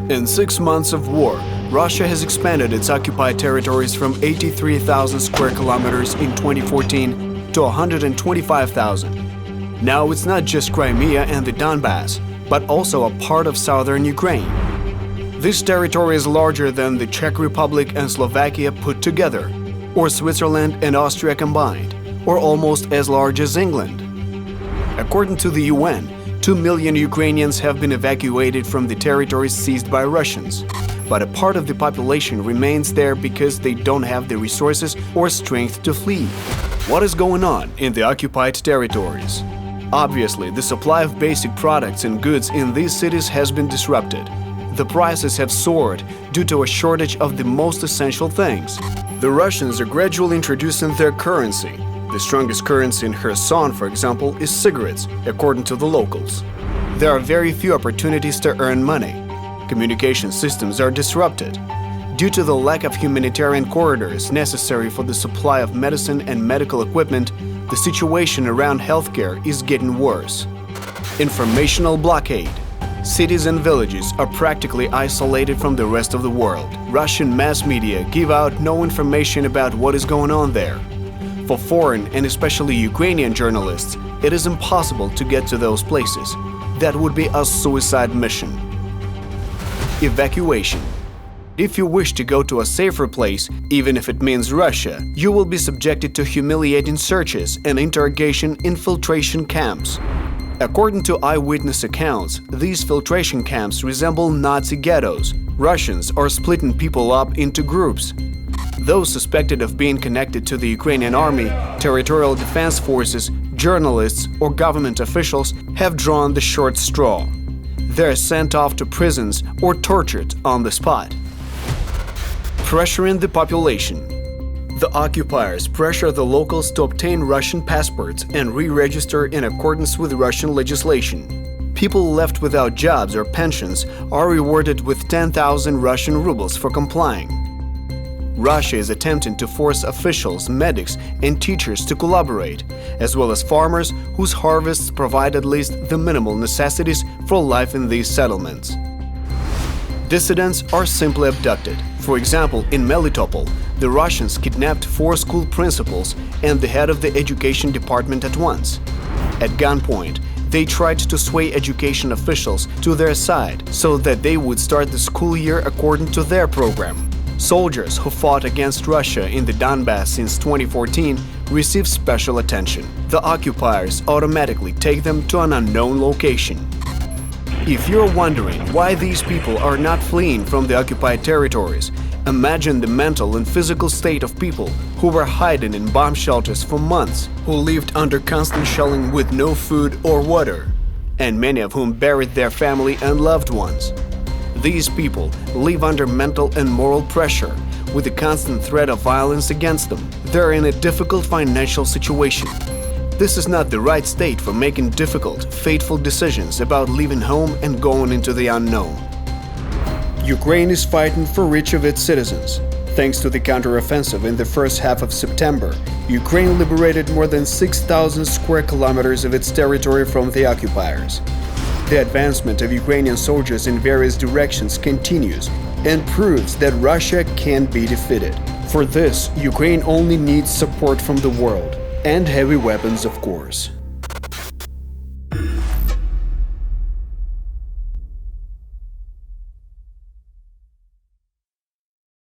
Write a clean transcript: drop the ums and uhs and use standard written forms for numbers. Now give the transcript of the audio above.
In 6 months of war, Russia has expanded its occupied territories from 83,000 square kilometers in 2014 to 125,000. Now it's not just Crimea and the Donbass, but also a part of southern Ukraine. This territory is larger than the Czech Republic and Slovakia put together, or Switzerland and Austria combined, or almost as large as England. According to the UN, 2 million Ukrainians have been evacuated from the territories seized by Russians, but a part of the population remains there because they don't have the resources or strength to flee. What is going on in the occupied territories? Obviously, the supply of basic products and goods in these cities has been disrupted. The prices have soared due to a shortage of the most essential things. The Russians are gradually introducing their currency. The strongest currency in Kherson, for example, is cigarettes, according to the locals. There are very few opportunities to earn money. Communication systems are disrupted. Due to the lack of humanitarian corridors necessary for the supply of medicine and medical equipment, the situation around healthcare is getting worse. Informational blockade. Cities and villages are practically isolated from the rest of the world. Russian mass media give out no information about what is going on there. For foreign and especially Ukrainian journalists, it is impossible to get to those places. That would be a suicide mission. Evacuation. If you wish to go to a safer place, even if it means Russia, you will be subjected to humiliating searches and interrogation in filtration camps. According to eyewitness accounts, these filtration camps resemble Nazi ghettos. Russians are splitting people up into groups. Those suspected of being connected to the Ukrainian army, territorial defense forces, journalists, or government officials have drawn the short straw. They're sent off to prisons or tortured on the spot. Pressuring the population. The occupiers pressure the locals to obtain Russian passports and re-register in accordance with Russian legislation. People left without jobs or pensions are rewarded with 10,000 Russian rubles for complying. Russia is attempting to force officials, medics, and teachers to collaborate, as well as farmers whose harvests provide at least the minimal necessities for life in these settlements. Dissidents are simply abducted. For example, in Melitopol, the Russians kidnapped 4 school principals and the head of the education department at once. At gunpoint, they tried to sway education officials to their side so that they would start the school year according to their program. Soldiers who fought against Russia in the Donbass since 2014 receive special attention. The occupiers automatically take them to an unknown location. If you're wondering why these people are not fleeing from the occupied territories, imagine the mental and physical state of people who were hiding in bomb shelters for months, who lived under constant shelling with no food or water, and many of whom buried their family and loved ones. These people live under mental and moral pressure, with the constant threat of violence against them. They're in a difficult financial situation. This is not the right state for making difficult, fateful decisions about leaving home and going into the unknown. Ukraine is fighting for each of its citizens. Thanks to the counteroffensive in the first half of September, Ukraine liberated more than 6,000 square kilometers of its territory from the occupiers. The advancement of Ukrainian soldiers in various directions continues and proves that Russia can be defeated. For this, Ukraine only needs support from the world, and heavy weapons, of course.